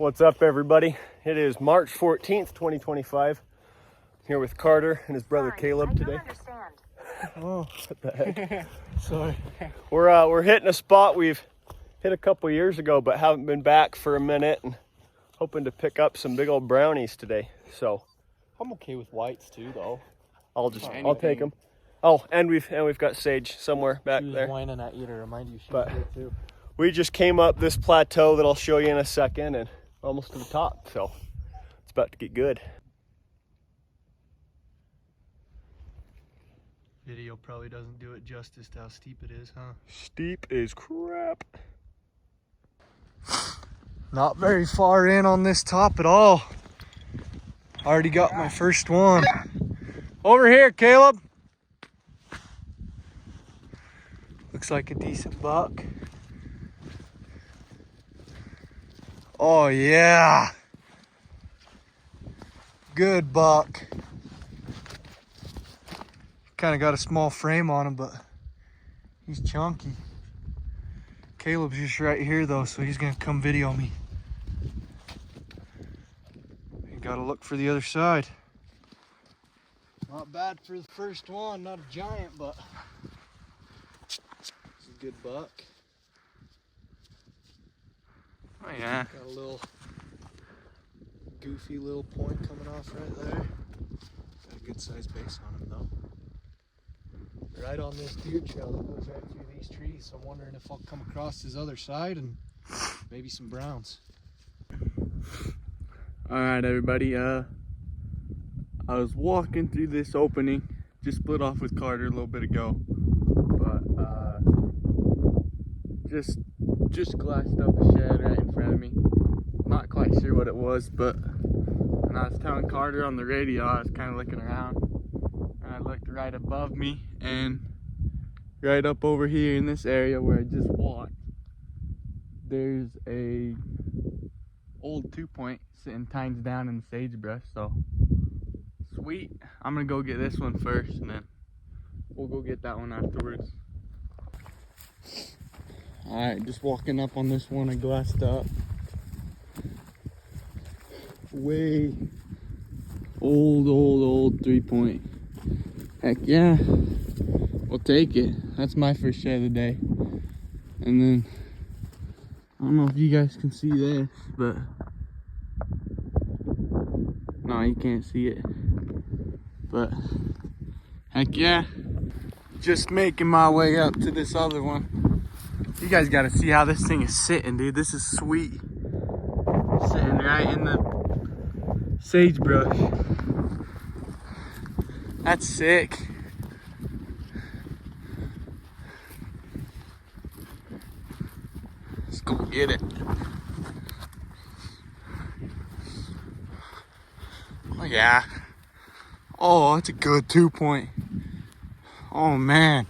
What's up, everybody? It is March 14th, 2025. I'm here with Carter and his brother Caleb today. Oh, what the heck? Sorry. We're hitting a spot we've hit a couple years ago, but haven't been back for a minute, and hoping to pick up some big old brownies today. So I'm okay with whites too, though. I'll take them. Oh, and we've got Sage somewhere back she was there. whining at you to remind you she's But there too. we just came up this plateau that I'll show you in a second, and almost to the top. So it's about to get good. Video probably doesn't do it justice to how steep it is, huh? Steep as crap. Not very far in on this top at all. Already got my first one. Over here, Caleb. Looks like a decent buck. Oh yeah. Good buck. Kind of got a small frame on him, but he's chunky. Caleb's just right here though, so he's gonna come video me. You gotta look for the other side. Not bad for the first one, not a giant, but it's a good buck. Oh yeah. Got a little goofy little point coming off right there. Got a good sized base on him though. Right on this deer trail that goes right through these trees. So I'm wondering if I'll come across his other side and maybe some browns. Alright everybody, I was walking through this opening, just split off with Carter a little bit ago, but just glassed up a shed right in front of me. Not quite sure what it was, but when I was telling Carter on the radio, I was kind of looking around, and I looked right above me, and right up over here in this area where I just walked, there's a old 2-point sitting tines down in the sagebrush. So sweet, I'm gonna go get this one first, and then we'll go get that one afterwards. Alright, just walking up on this one I glassed up. Way old 3-point. Heck yeah, we'll take it. That's my first shot of the day. And then I don't know if you guys can see this, but no, you can't see it. But heck yeah, just making my way up to this other one. You guys gotta see how this thing is sitting, dude. This is sweet. Sitting right in the sagebrush. That's sick. Let's go get it. Oh yeah. Oh, that's a good 2-point. Oh man.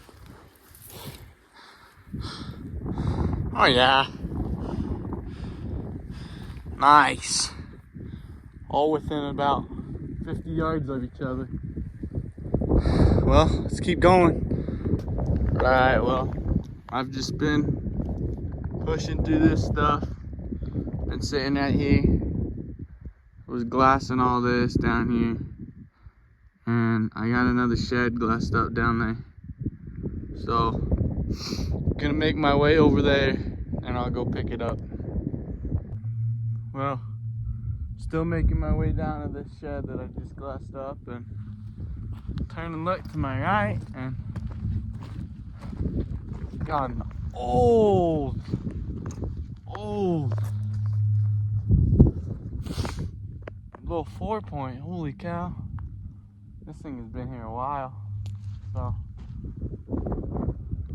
Oh yeah. Nice. All within about 50 yards of each other. Well, let's keep going. Alright, well, I've just been pushing through this stuff. Been sitting right here. Was glassing all this down here. And I got another shed glassed up down there. So, gonna make my way over there and I'll go pick it up. Well, still making my way down to this shed that I just glassed up, and turn and look to my right, and got an old little 4-point. Holy cow, this thing has been here a while. So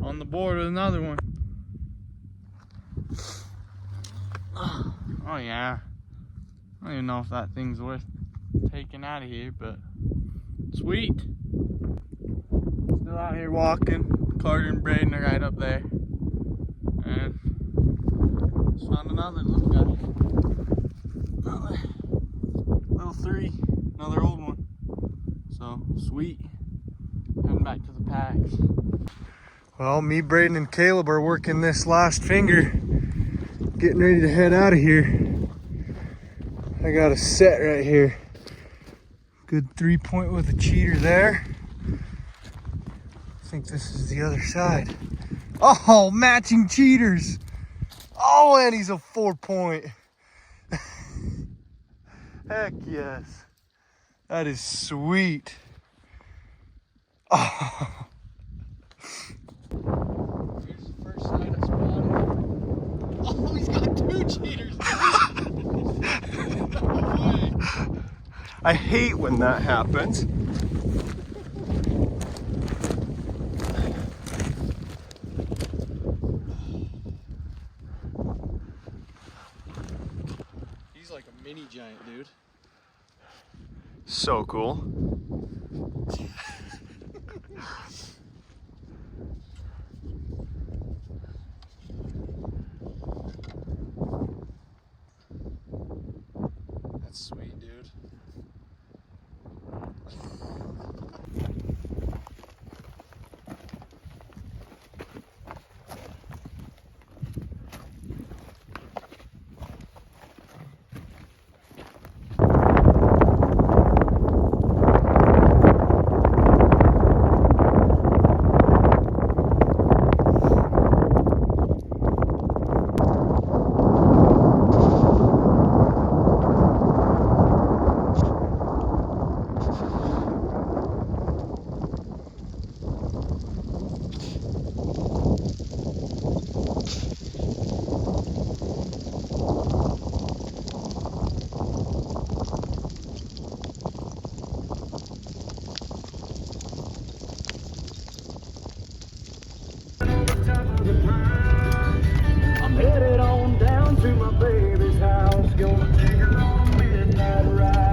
on the board with another one. Oh yeah, I don't even know if that thing's worth taking out of here, but sweet. Still out here walking. Carter and Braden are right up there. And just found another little guy. Another little 3, another old one. So sweet. Heading back to the packs. Well, me, Braden, and Caleb are working this last finger, getting ready to head out of here. I got a set right here. Good 3-point with a cheater there. I think this is the other side. Oh, matching cheaters. Oh, and he's a 4-point. Heck yes. That is sweet. Oh. Here's the first sign I spotted. Oh, he's got 2 cheaters. No way. I hate when that happens. He's like a mini giant, dude. So cool. That's sweet, dude. I'm headed on down to my baby's house, gonna take her on a midnight ride.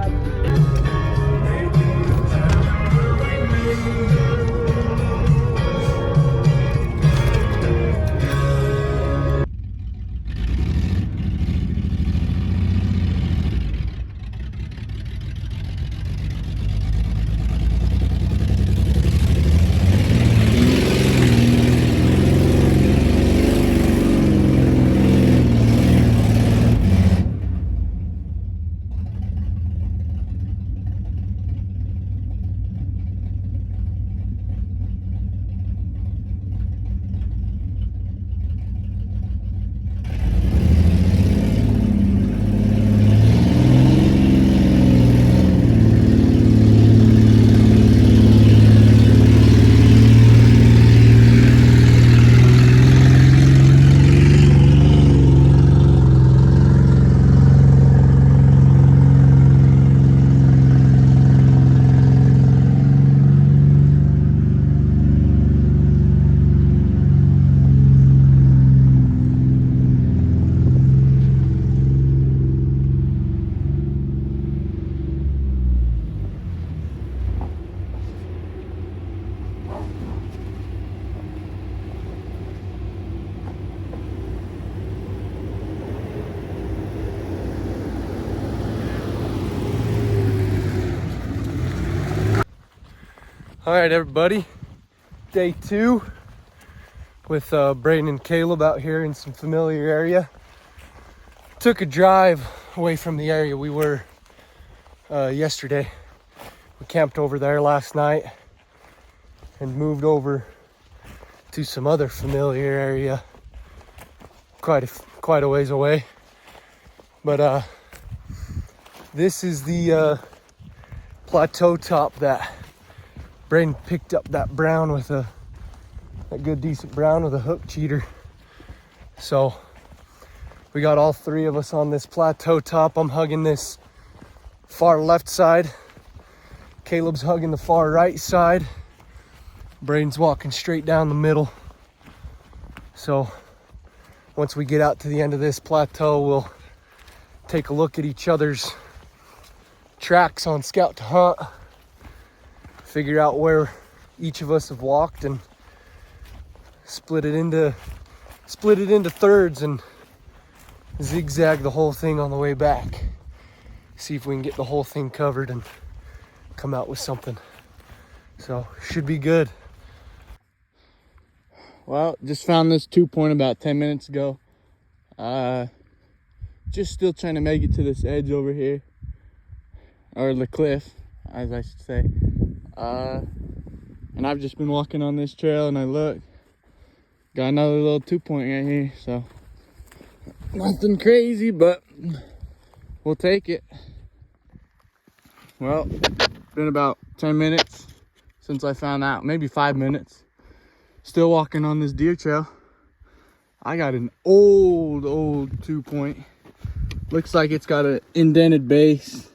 All right, everybody. Day 2 with Braden and Caleb out here in some familiar area. Took a drive away from the area we were yesterday. We camped over there last night and moved over to some other familiar area quite a ways away. But this is the plateau top that Braden picked up, that brown with that good decent brown with a hook cheater. So we got all 3 of us on this plateau top. I'm hugging this far left side. Caleb's hugging the far right side. Braden's walking straight down the middle. So once we get out to the end of this plateau, we'll take a look at each other's tracks on Scout to Hunt, figure out where each of us have walked, and split it into thirds and zigzag the whole thing on the way back. See if we can get the whole thing covered and come out with something. So should be good. Well, just found this 2-point about 10 minutes ago. just still trying to make it to this edge over here, or the cliff, as I should say. And I've just been walking on this trail, and I look, got another little 2-point right here. So nothing crazy, but we'll take it. Well, been about 10 minutes since I found out, maybe 5 minutes. Still walking on this deer trail. I got an old 2-point. Looks like it's got an indented base.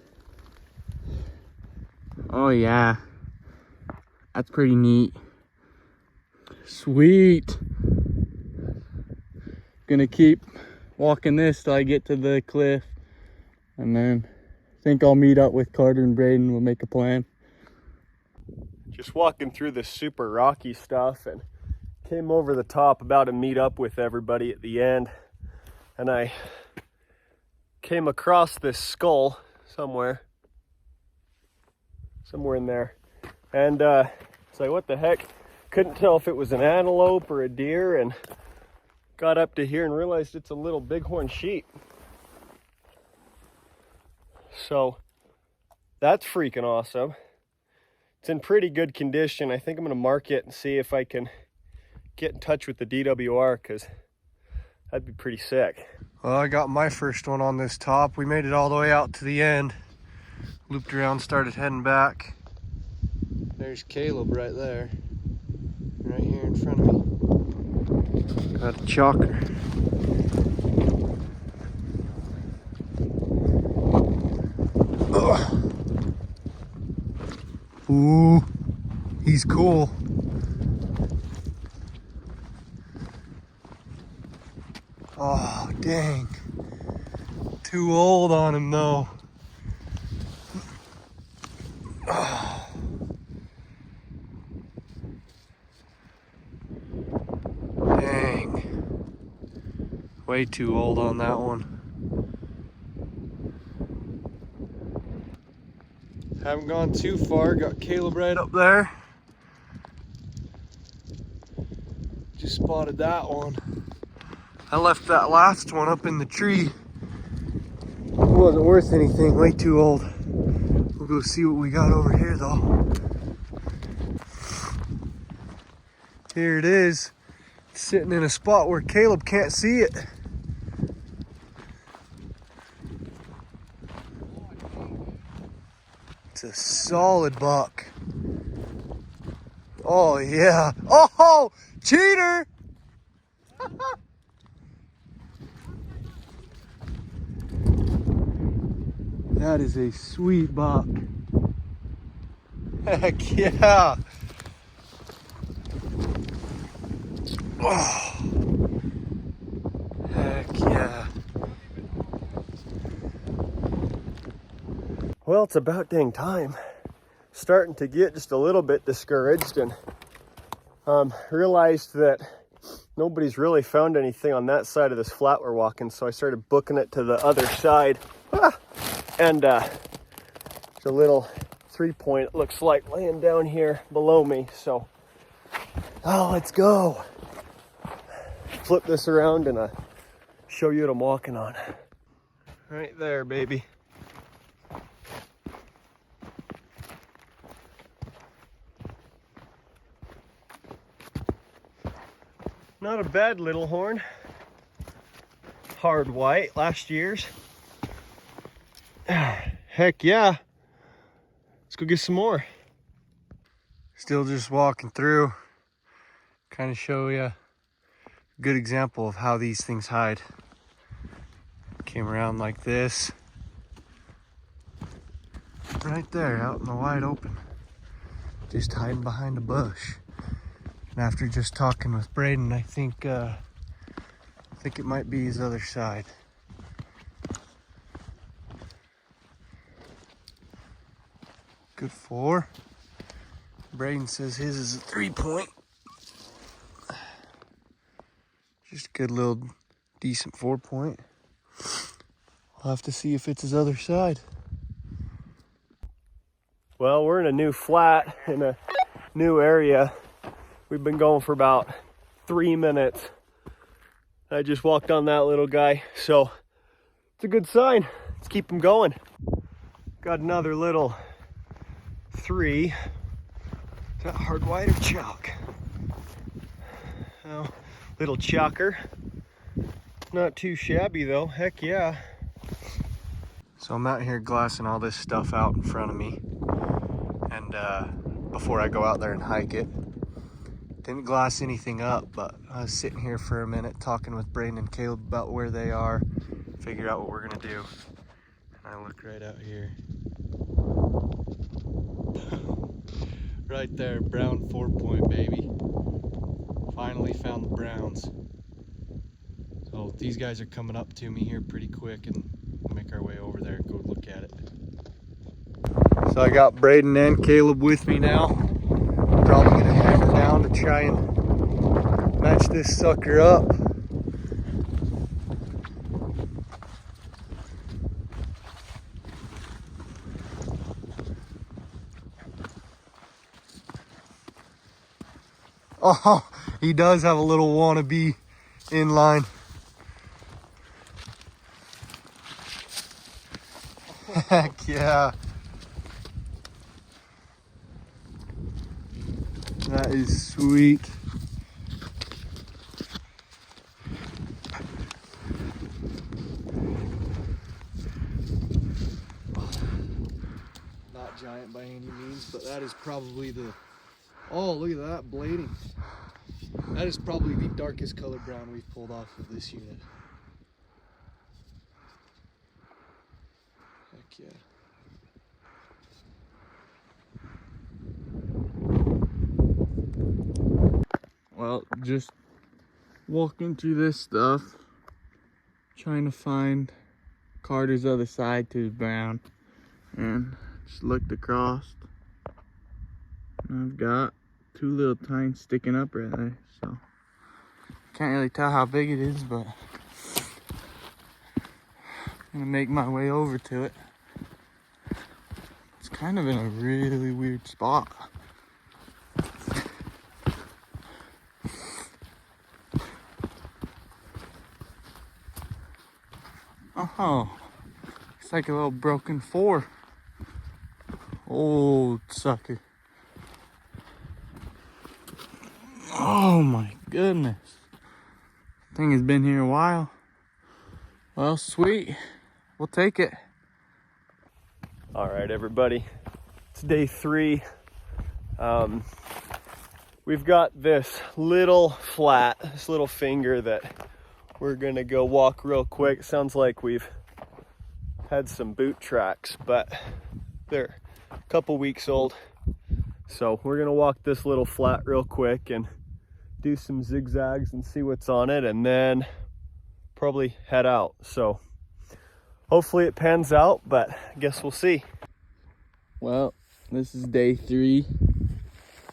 Oh yeah, that's pretty neat. Sweet. Gonna keep walking this till I get to the cliff, and then I think I'll meet up with Carter and Braden. We'll make a plan. Just walking through this super rocky stuff, and came over the top about to meet up with everybody at the end, and I came across this skull somewhere in there, and it's like, what the heck? Couldn't tell if it was an antelope or a deer, and got up to here and realized it's a little bighorn sheep. So that's freaking awesome. It's in pretty good condition. I think I'm gonna mark it and see if I can get in touch with the DWR, because that'd be pretty sick. Well, I got my first one on this top. We made it all the way out to the end. Looped around, started heading back. There's Caleb right there. Right here in front of me. Got a chalker. Ooh, he's cool. Oh, dang. Too old on him though. Oh. Dang. Way too old on that one. Haven't gone too far, got Caleb right up there. Just spotted that one. I left that last one up in the tree. It wasn't worth anything, way too old. We'll go see what we got over here though. Here it is, sitting in a spot where Caleb can't see it. It's a solid buck. Oh yeah. Oh, cheater! That is a sweet buck. Heck yeah. Oh. Heck yeah. Well, it's about dang time. Starting to get just a little bit discouraged, and realized that nobody's really found anything on that side of this flat we're walking, so I started booking it to the other side. And there's a little 3-point, it looks like, laying down here below me. So, let's go. Flip this around and show you what I'm walking on. Right there, baby. Not a bad little horn. Hard white, last year's. Heck yeah. Let's go get some more. Still just walking through. Kind of show you a good example of how these things hide. Came around like this. Right there, out in the wide open. Just hiding behind a bush. And after just talking with Braden, I think it might be his other side. Good 4. Braden says his is a 3-point. Just a good little decent 4-point. We'll have to see if it's his other side. Well, we're in a new flat in a new area. We've been going for about 3 minutes. I just walked on that little guy. So it's a good sign. Let's keep them going. Got another little 3. Is that hard white or chalk? Oh, little chalker. Not too shabby though, heck yeah. So I'm out here glassing all this stuff out in front of me. And before I go out there and hike it. Didn't glass anything up, but I was sitting here for a minute talking with Braden and Caleb about where they are, figure out what we're gonna do. And I look right out here. Right there, brown 4-point, baby. Finally found the browns. So these guys are coming up to me here pretty quick, and we'll make our way over there and go look at it. So I got Braden and Caleb with me now. Probably gonna hammer down to try and match this sucker up. Oh, he does have a little wannabe inline. Heck yeah. That is sweet. Not giant by any means, but that is probably the... Oh, look at that blading. That is probably the darkest color brown we've pulled off of this unit. Heck yeah. Well, just walking through this stuff, trying to find Carter's other side to his brown, and just looked across, and I've got 2 little tines sticking up right there, so can't really tell how big it is, but I'm gonna make my way over to it. It's kind of in a really weird spot. Oh, it's like a little broken 4. Old sucker. Oh my goodness. Thing has been here a while. Well, sweet. We'll take it. All right, everybody. It's day 3. We've got this little flat, this little finger that we're gonna go walk real quick. Sounds like we've had some boot tracks, but they're a couple weeks old. So we're gonna walk this little flat real quick and do some zigzags and see what's on it, and then probably head out. So hopefully it pans out, but I guess we'll see. Well, this is day 3.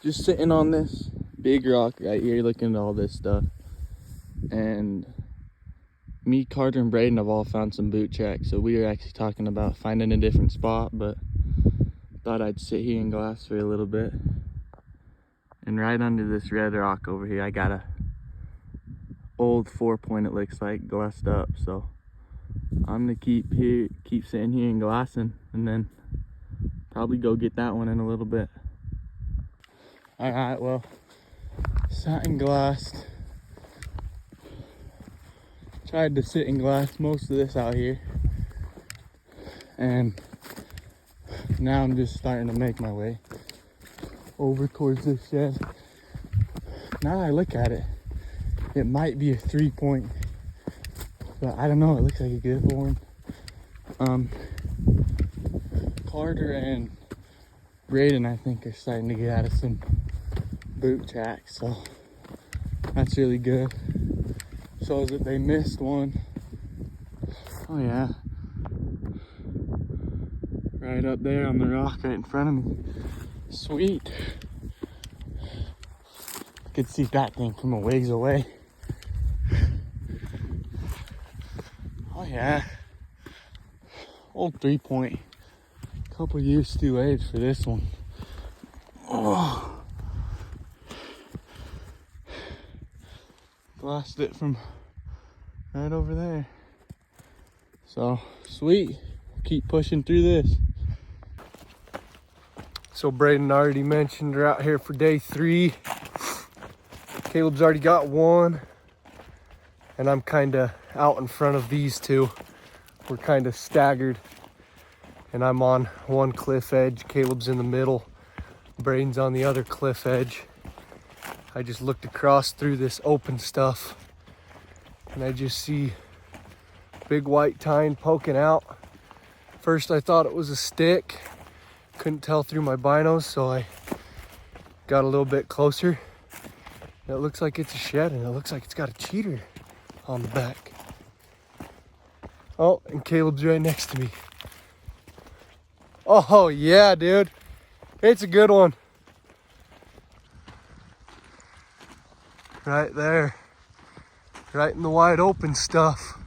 Just sitting on this big rock right here looking at all this stuff. And me, Carter, and Braden have all found some boot tracks. So we were actually talking about finding a different spot, but thought I'd sit here and glass for a little bit. And right under this red rock over here, I got a old 4-point, it looks like, glassed up. So I'm gonna keep sitting here and glassing, and then probably go get that one in a little bit. All right, well, sat and glassed. Tried to sit and glass most of this out here, and now I'm just starting to make my way over towards this shed. Now that I look at it, it might be a 3-point, but I don't know, it looks like a good one. Carter and Braden, I think, are starting to get out of some boot tracks, so that's really good. Shows that they missed one. Oh yeah, right up there on the rock right in front of me. Sweet. Could see that thing from a ways away. Oh yeah, old 3-point. Couple years too age for this one. Oh, glassed it from right over there. So sweet. Keep pushing through this. So Braden already mentioned we're out here for day 3. Caleb's already got one, and I'm kind of out in front of these two. We're kind of staggered, and I'm on one cliff edge. Caleb's in the middle. Braden's on the other cliff edge. I just looked across through this open stuff, and I just see big white tine poking out. First I thought it was a stick. Couldn't tell through my binos, so I got a little bit closer. It looks like it's a shed, and it looks like it's got a cheater on the back. Oh, and Caleb's right next to me. Oh yeah, dude. It's a good one. Right there. Right in the wide open stuff.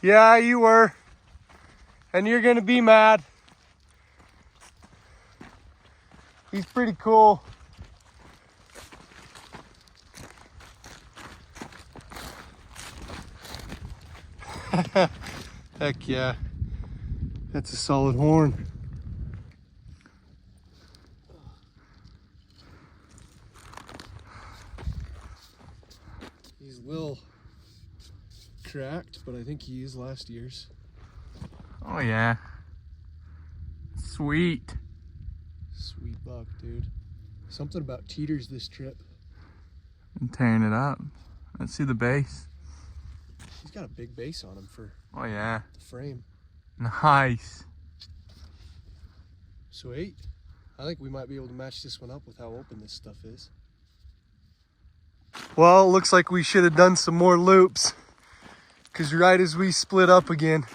Yeah, you were. And you're gonna be mad. He's pretty cool. Heck yeah. That's a solid horn. He's a little cracked, but I think he is last year's. Oh yeah. Sweet. Sweet buck, dude. Something about cheaters this trip. I'm tearing it up. Let's see the base. He's got a big base on him for Oh yeah. the frame. Nice. Sweet. I think we might be able to match this one up with how open this stuff is. Well, it looks like we should have done some more loops, because right as we split up again,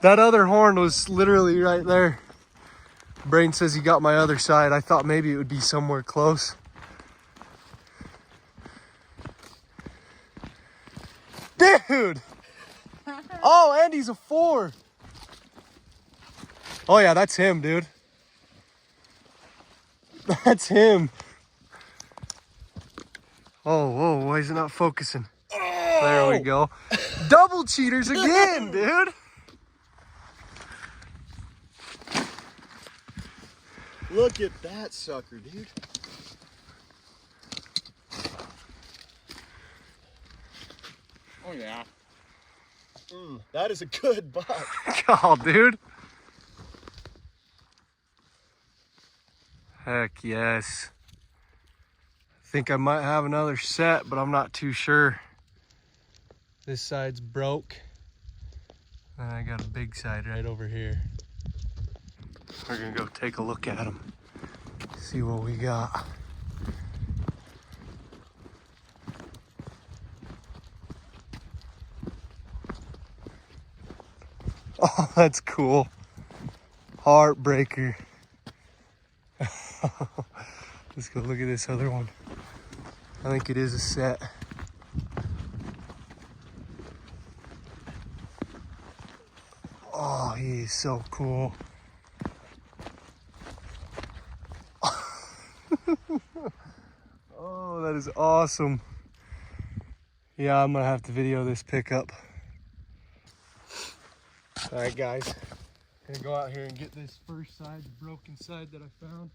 that other horn was literally right there. Brain says he got my other side. I thought maybe it would be somewhere close. Dude! Oh, and he's a 4. Oh yeah, that's him, dude. That's him. Oh, whoa, why is it not focusing? Oh! There we go. Double cheaters again, dude. Look at that sucker, dude. Oh yeah. That is a good buck. Oh, dude. Heck yes. I think I might have another set, but I'm not too sure. This side's broke. And I got a big side right over here. We're gonna go take a look at them. See what we got. Oh, that's cool. Heartbreaker. Let's go look at this other one. I think it is a set. Oh, he's so cool. Oh, that is awesome. Yeah, I'm gonna have to video this pickup. All right, guys. Gonna go out here and get this first side, the broken side that I found.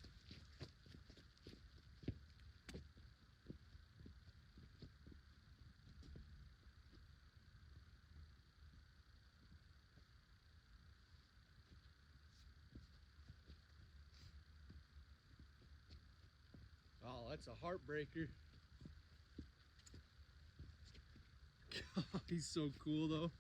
Oh, that's a heartbreaker. He's so cool though.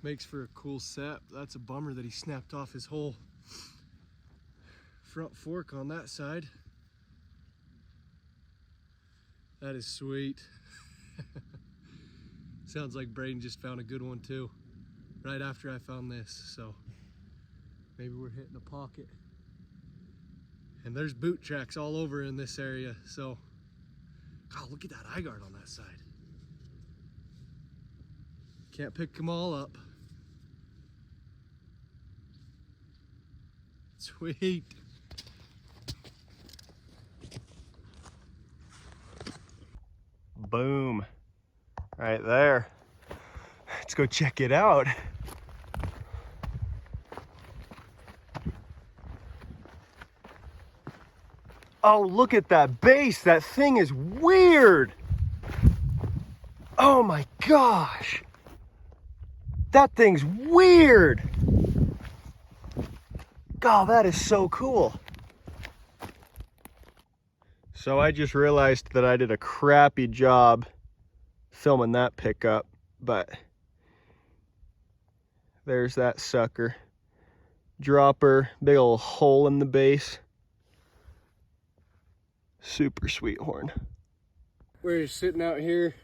Makes for a cool set. That's a bummer that he snapped off his whole front fork on that side. That is sweet. Sounds like Braden just found a good one too, right after I found this, so maybe we're hitting a pocket. And there's boot tracks all over in this area, so Oh, look at that eye guard on that side. Can't pick them all up. Sweet. Boom. Right there. Let's go check it out. Oh, look at that base. That thing is weird. Oh my gosh. That thing's weird. God, that is so cool. So I just realized that I did a crappy job filming that pickup, but there's that sucker. Dropper, big old hole in the base. Super sweet horn. We're just sitting out here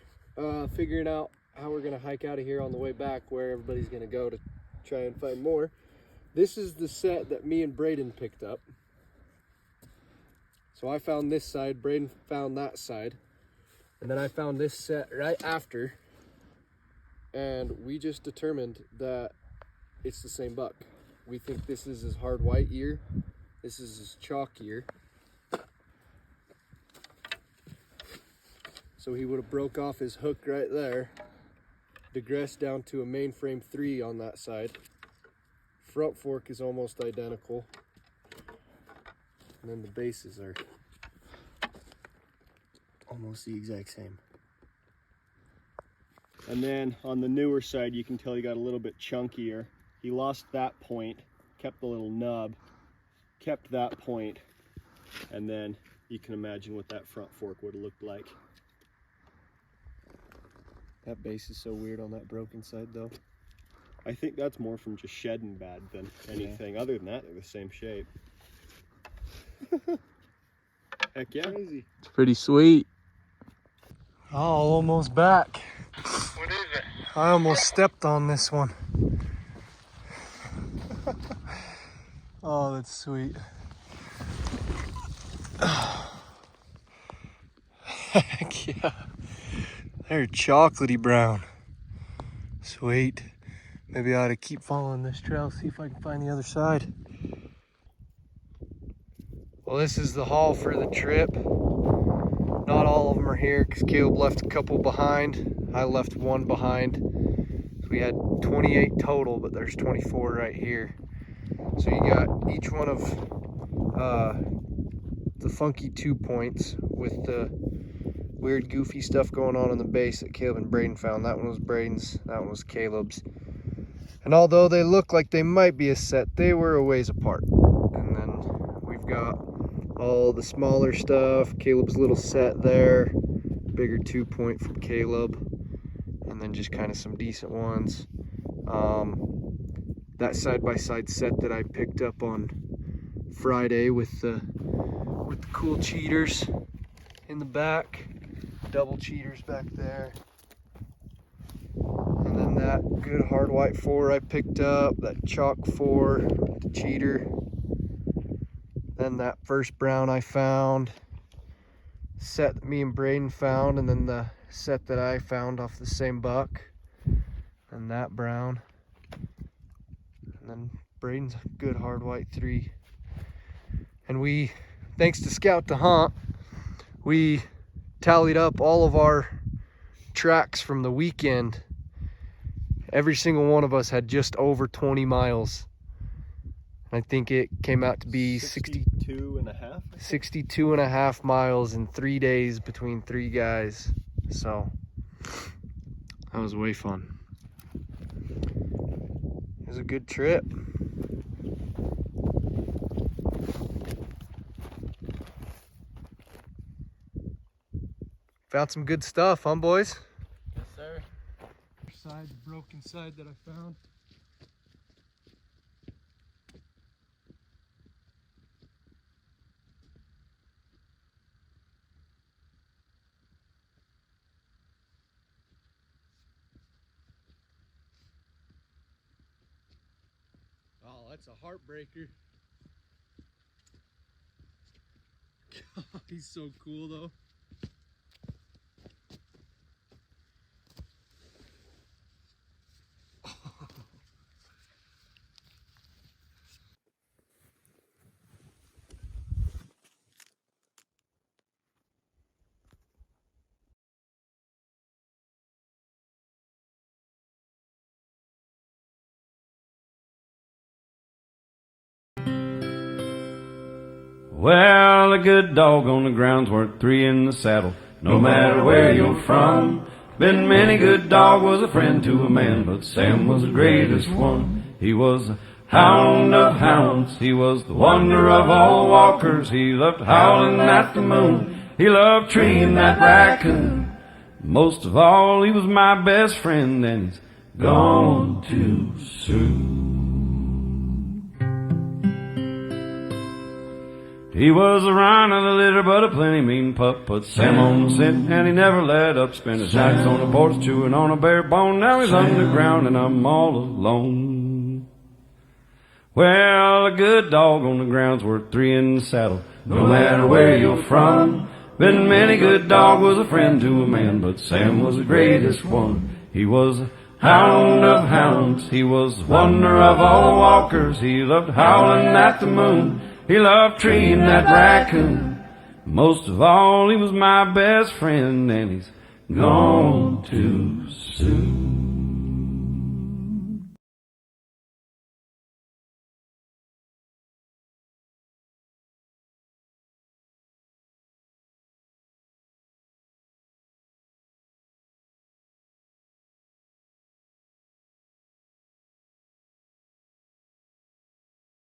figuring out how we're gonna hike out of here on the way back, where everybody's gonna go to try and find more. This is the set that me and Braden picked up. So I found this side, Braden found that side, and then I found this set right after, and we just determined that it's the same buck. We think this is his hard white ear, this is his chalk ear. So he would have broke off his hook right there, digressed down to a mainframe 3 on that side. Front fork is almost identical. And then the bases are almost the exact same. And then on the newer side, you can tell he got a little bit chunkier. He lost that point, kept the little nub, kept that point, and then you can imagine what that front fork would have looked like. That base is so weird on that broken side though. I think that's more from just shedding bad than anything. Yeah. Other than that, they're the same shape. Heck yeah. Crazy. It's pretty sweet. Oh, almost back. What is it? I almost stepped on this one. Oh, that's sweet. Heck yeah. They're chocolatey brown. Sweet. Maybe I ought to keep following this trail, see if I can find the other side. Well, this is the haul for the trip. Not all of them are here because Caleb left a couple behind. I left one behind. So we had 28 total, but there's 24 right here. So you got each one of the funky 2 points with the weird goofy stuff going on in the base that Caleb and Braden found. That one was Braden's, that one was Caleb's. And although they look like they might be a set, they were a ways apart. And then we've got all the smaller stuff, Caleb's little set there, bigger 2 point from Caleb, and then just kind of some decent ones. That side-by-side set that I picked up on Friday with the cool cheaters in the back, double cheaters back there. And then that good hard white 4 I picked up, that chalk 4, the cheater. Then that first brown I found, set that me and Braden found, and then the set that I found off the same buck, and that brown. And then Braden's good hard white 3. And we, thanks to Scout to Hunt, we tallied up all of our tracks from the weekend. Every single one of us had just over 20 miles. I think it came out to be 62 and a half? 62 and a half miles in 3 days between 3 guys. So that was way fun. It was a good trip. Found some good stuff, huh, boys? Yes, sir. Side, the broken side that I found. Oh, that's a heartbreaker. God, he's so cool though. Well, a good dog on the ground's worth 3 in the saddle, no matter where you're from. Been many good dog was a friend to a man, but Sam was the greatest one. He was a hound of hounds, he was the wonder of all walkers. He loved howling at the moon, he loved treeing that raccoon. Most of all, he was my best friend, and he's gone too soon. He was a run of the litter, but a plenty mean pup. Put Sam on the scent, and he never let up. Spent his nights on the porch, chewing on a bare bone. Now he's underground, and I'm all alone. Well, a good dog on the ground's worth 3 in the saddle, no matter where you're from. Been many good dog was a friend to a man, but Sam was the greatest one. He was a hound of hounds, he was the wonder of all walkers. He loved howling at the moon, he loved treeing that raccoon. Most of all, he was my best friend, and he's gone too soon.